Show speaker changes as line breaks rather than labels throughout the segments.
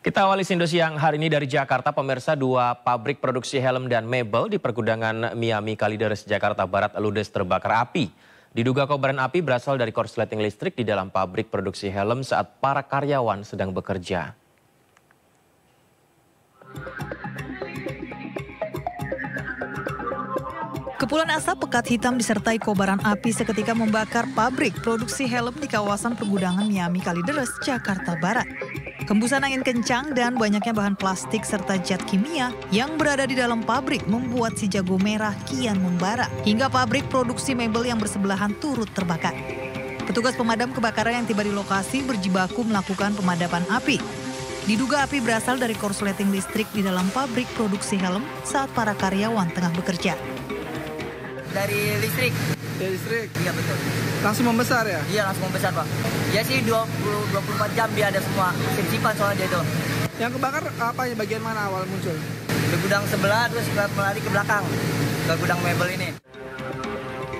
Kita awali Sindo Siang hari ini dari Jakarta. Pemirsa, dua pabrik produksi helm dan mebel di pergudangan Miami Kalideres, Jakarta Barat ludes terbakar api. Diduga kobaran api berasal dari korsleting listrik di dalam pabrik produksi helm saat para karyawan sedang bekerja.
Kepulan asap pekat hitam disertai kobaran api seketika membakar pabrik produksi helm di kawasan pergudangan Miami Kalideres, Jakarta Barat. Hembusan angin kencang dan banyaknya bahan plastik serta zat kimia yang berada di dalam pabrik membuat si jago merah kian membara hingga pabrik produksi mebel yang bersebelahan turut terbakar. Petugas pemadam kebakaran yang tiba di lokasi berjibaku melakukan pemadaman api. Diduga api berasal dari korsleting listrik di dalam pabrik produksi helm saat para karyawan tengah bekerja.
Dari listrik.
Dari listrik?
Iya betul.
Langsung membesar ya?
Iya langsung membesar Pak. Ya sih 24 jam dia ada semua simpan soalnya itu.
Yang kebakar apa ya, bagian mana awal muncul?
Di gudang sebelah terus melari ke belakang. Ke gudang mebel ini.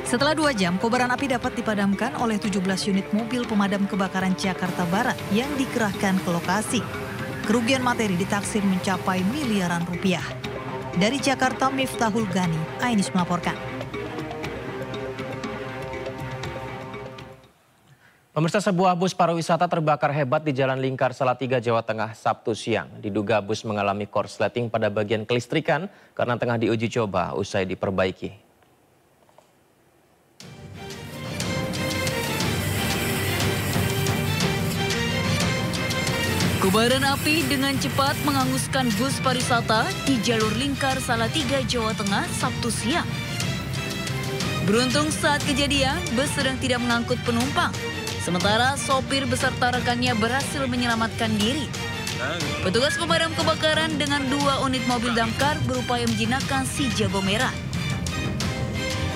Setelah 2 jam, kobaran api dapat dipadamkan oleh 17 unit mobil pemadam kebakaran Jakarta Barat yang dikerahkan ke lokasi. Kerugian materi ditaksir mencapai miliaran rupiah. Dari Jakarta, Miftahul Gani, iNews melaporkan.
Pemirsa, sebuah bus pariwisata terbakar hebat di Jalan Lingkar, Salatiga, Jawa Tengah, Sabtu siang. Diduga bus mengalami korsleting pada bagian kelistrikan karena tengah diuji coba usai diperbaiki.
Kobaran api dengan cepat menghanguskan bus pariwisata di jalur Lingkar Salatiga, Jawa Tengah, Sabtu siang. Beruntung saat kejadian, bus sedang tidak mengangkut penumpang. Sementara sopir beserta rekannya berhasil menyelamatkan diri. Petugas pemadam kebakaran dengan 2 unit mobil damkar berupaya menjinakkan si jago merah.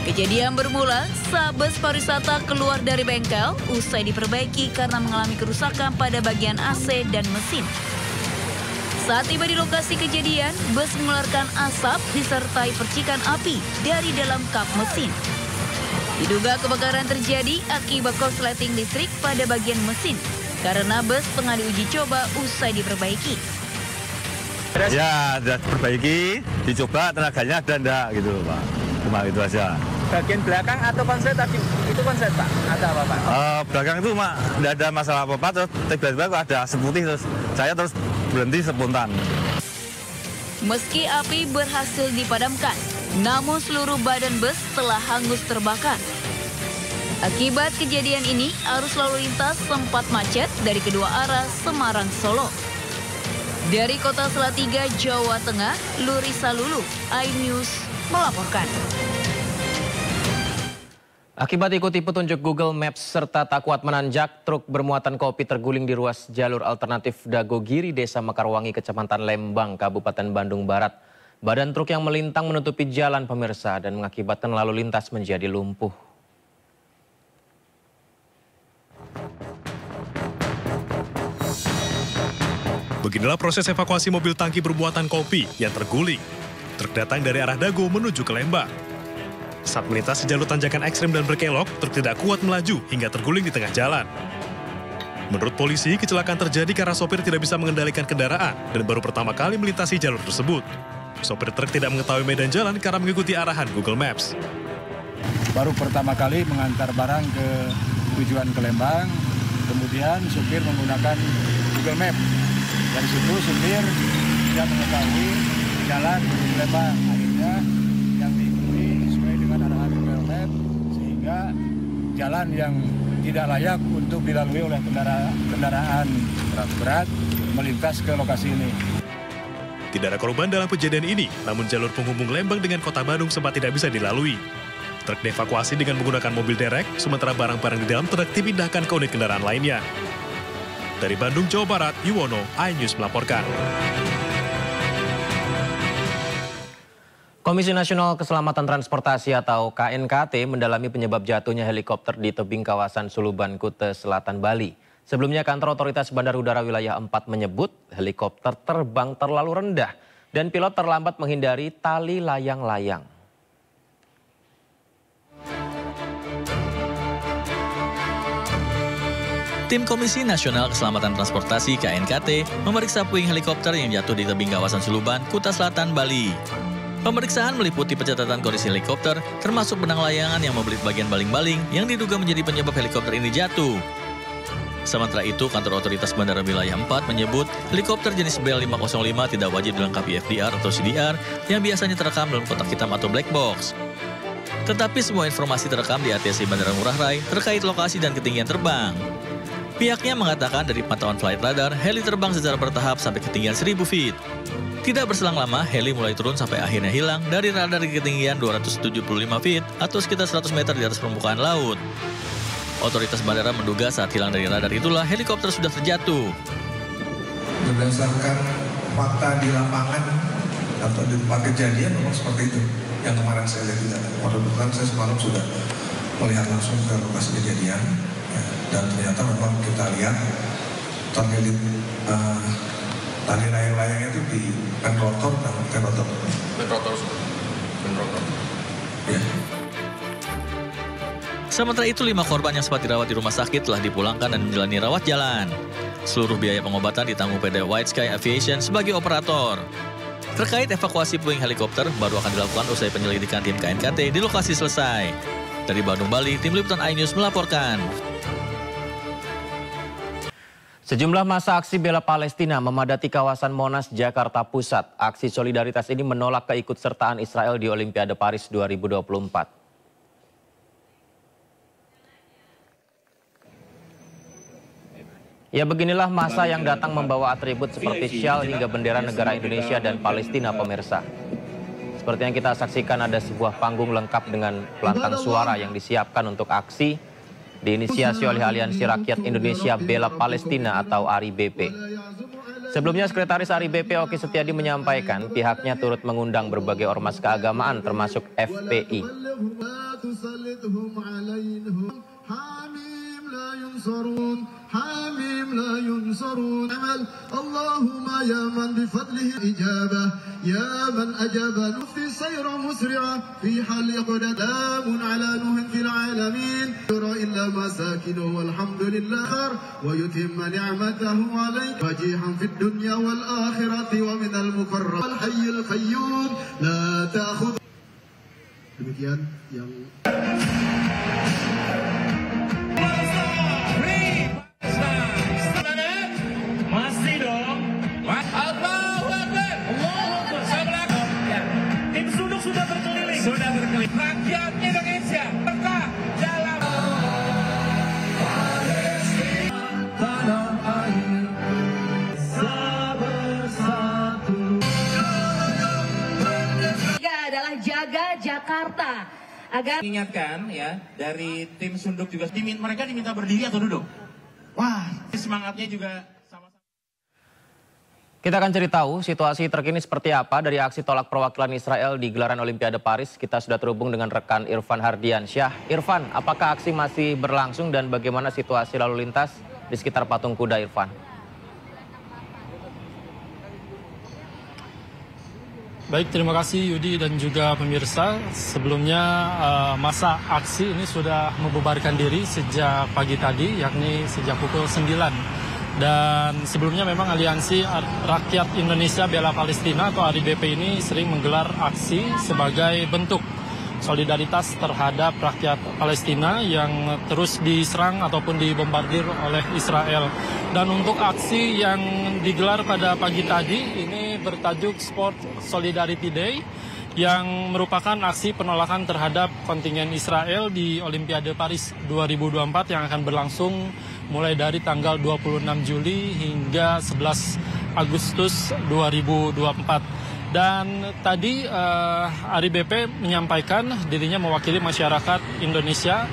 Kejadian bermula saat bus pariwisata keluar dari bengkel usai diperbaiki karena mengalami kerusakan pada bagian AC dan mesin. Saat tiba di lokasi kejadian, bus mengeluarkan asap disertai percikan api dari dalam kap mesin. Diduga kebakaran terjadi akibat korsleting listrik pada bagian mesin karena bus tengah diuji coba usai diperbaiki.
Ya, sudah diperbaiki, dicoba tenaganya ada enggak gitu Pak. Cuma itu aja.
Bagian belakang atau konslet tadi? Itu konslet Pak? Ada apa Pak?
Belakang itu enggak ada masalah apa-apa, terus tiba-tiba ada asap putih, terus saya berhenti spontan.
Meski api berhasil dipadamkan, namun seluruh badan bus telah hangus terbakar. Akibat kejadian ini, arus lalu lintas sempat macet dari kedua arah Semarang-Solo. Dari Kota Salatiga, Jawa Tengah, Lurisa Lulu, iNews melaporkan.
Akibat ikuti petunjuk Google Maps serta tak kuat menanjak, truk bermuatan kopi terguling di ruas jalur alternatif Dagogiri, Desa Mekarwangi, Kecamatan Lembang, Kabupaten Bandung Barat. Badan truk yang melintang menutupi jalan pemirsa dan mengakibatkan lalu lintas menjadi lumpuh.
Beginilah proses evakuasi mobil tangki bermuatan kopi yang terguling. Truk datang dari arah Dago menuju ke Lembang. Saat melintasi jalur tanjakan ekstrem dan berkelok, truk tidak kuat melaju hingga terguling di tengah jalan. Menurut polisi, kecelakaan terjadi karena sopir tidak bisa mengendalikan kendaraan dan baru pertama kali melintasi jalur tersebut. Sopir truk tidak mengetahui medan jalan karena mengikuti arahan Google Maps.
Baru pertama kali mengantar barang ke tujuan ke Lembang, kemudian supir menggunakan Google Maps. Dari situ supir tidak mengetahui jalan Lembang. Akhirnya yang diikuti sesuai dengan arahan Google Maps, sehingga jalan yang tidak layak untuk dilalui oleh kendaraan berat melintas ke lokasi ini.
Tidak ada korban dalam kejadian ini, namun jalur penghubung Lembang dengan Kota Bandung sempat tidak bisa dilalui. Truk dievakuasi dengan menggunakan mobil derek, sementara barang-barang di dalam truk dipindahkan ke unit kendaraan lainnya. Dari Bandung, Jawa Barat, Yuwono, iNews melaporkan.
Komisi Nasional Keselamatan Transportasi atau KNKT mendalami penyebab jatuhnya helikopter di tebing kawasan Suluban, Kuta Selatan, Bali. Sebelumnya kantor otoritas Bandar Udara Wilayah 4 menyebut helikopter terbang terlalu rendah dan pilot terlambat menghindari tali layang-layang.
Tim Komisi Nasional Keselamatan Transportasi KNKT memeriksa puing helikopter yang jatuh di tebing kawasan Suluban, Kuta Selatan, Bali. Pemeriksaan meliputi pencatatan kondisi helikopter, termasuk benang layangan yang membelit bagian baling-baling yang diduga menjadi penyebab helikopter ini jatuh. Sementara itu, kantor otoritas Bandara Wilayah 4 menyebut helikopter jenis Bell 505 tidak wajib dilengkapi FDR atau CDR yang biasanya terekam dalam kotak hitam atau black box. Tetapi semua informasi terekam di ATC Bandara Ngurah Rai terkait lokasi dan ketinggian terbang. Pihaknya mengatakan dari pantauan flight radar, heli terbang secara bertahap sampai ketinggian 1000 feet. Tidak berselang lama, heli mulai turun sampai akhirnya hilang dari radar di ketinggian 275 feet atau sekitar 100 meter di atas permukaan laut. Otoritas bandara menduga saat hilang dari radar itulah helikopter sudah terjatuh.
Berdasarkan fakta di lapangan atau di tempat kejadian memang seperti itu. Yang kemarin saya lihat juga. Kebetulan saya semalam sudah melihat langsung ke lokasi kejadian. Dan ternyata memang kita lihat terjadi tali layang-layangnya itu di penrotor dan penrotor. Ya.
Sementara itu, 5 korban yang sempat dirawat di rumah sakit telah dipulangkan dan menjalani rawat jalan. Seluruh biaya pengobatan ditanggung PT White Sky Aviation sebagai operator. Terkait evakuasi puing helikopter baru akan dilakukan usai penyelidikan tim KNKT di lokasi selesai. Dari Bandung, Bali, Tim Liputan iNews melaporkan.
Sejumlah massa aksi bela Palestina memadati kawasan Monas, Jakarta Pusat. Aksi solidaritas ini menolak keikutsertaan Israel di Olimpiade Paris 2024. Ya, beginilah massa yang datang membawa atribut seperti syal hingga bendera negara Indonesia dan Palestina, pemirsa. Seperti yang kita saksikan, ada sebuah panggung lengkap dengan pelantang suara yang disiapkan untuk aksi, diinisiasi oleh Aliansi Rakyat Indonesia Bela Palestina atau ARI BP. Sebelumnya, Sekretaris ARI BP Oki Setiadi menyampaikan pihaknya turut mengundang berbagai ormas keagamaan termasuk FPI. حميم لا ينصرون اللهم يا من بفضله إجابة يا من أجاب في سير مسرعة في حال قدام على نوح في العالمين يرى إلا مساكنه والحمد لله ويتم نعمته عليك وجيها في الدنيا والآخرة ومن المقرب الحي القيوم لا تأخذ. Demikian yang
sudah berkeliling rakyat Indonesia peka dalam tanah air bersatu. Tiga adalah jaga Jakarta agar mengingatkan ya dari tim Sunduk juga mereka diminta berdiri atau duduk. Wah, semangatnya juga. Kita akan cari tahu situasi terkini seperti apa dari aksi tolak perwakilan Israel di gelaran Olimpiade Paris. Kita sudah terhubung dengan rekan Irfan Hardiansyah. Irfan, apakah aksi masih berlangsung dan bagaimana situasi lalu lintas di sekitar patung kuda, Irfan?
Baik, terima kasih Yudi dan juga pemirsa. Sebelumnya masa aksi ini sudah membubarkan diri sejak pagi tadi, yakni sejak pukul 9. Dan sebelumnya memang Aliansi Rakyat Indonesia Bela Palestina atau ARI BP ini sering menggelar aksi sebagai bentuk solidaritas terhadap rakyat Palestina yang terus diserang ataupun dibombardir oleh Israel. Dan untuk aksi yang digelar pada pagi tadi ini bertajuk Sport Solidarity Day yang merupakan aksi penolakan terhadap kontingen Israel di Olimpiade Paris 2024 yang akan berlangsung mulai dari tanggal 26 Juli hingga 11 Agustus 2024. Dan tadi ARI BP menyampaikan dirinya mewakili masyarakat Indonesia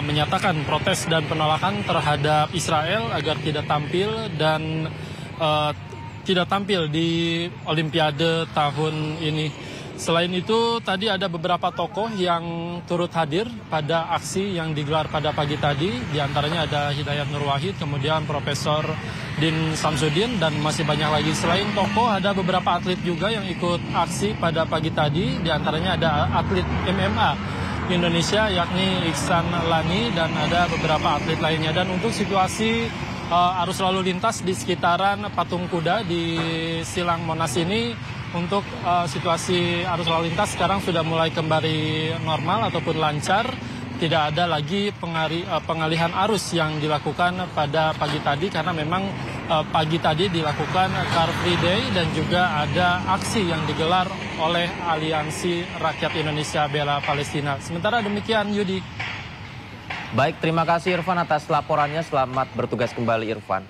menyatakan protes dan penolakan terhadap Israel agar tidak tampil dan tidak tampil di Olimpiade tahun ini. Selain itu, tadi ada beberapa tokoh yang turut hadir pada aksi yang digelar pada pagi tadi. Di antaranya ada Hidayat Nur Wahid, kemudian Profesor Din Samsudin, dan masih banyak lagi. Selain tokoh, ada beberapa atlet juga yang ikut aksi pada pagi tadi. Di antaranya ada atlet MMA Indonesia yakni Iksan Lani dan ada beberapa atlet lainnya. Dan untuk situasi arus lalu lintas di sekitaran Patung Kuda di Silang Monas ini, untuk situasi arus lalu lintas sekarang sudah mulai kembali normal ataupun lancar. Tidak ada lagi pengalihan arus yang dilakukan pada pagi tadi karena memang pagi tadi dilakukan Car Free Day dan juga ada aksi yang digelar oleh Aliansi Rakyat Indonesia Bela Palestina. Sementara demikian, Yudi.
Baik, terima kasih Irfan atas laporannya. Selamat bertugas kembali, Irfan.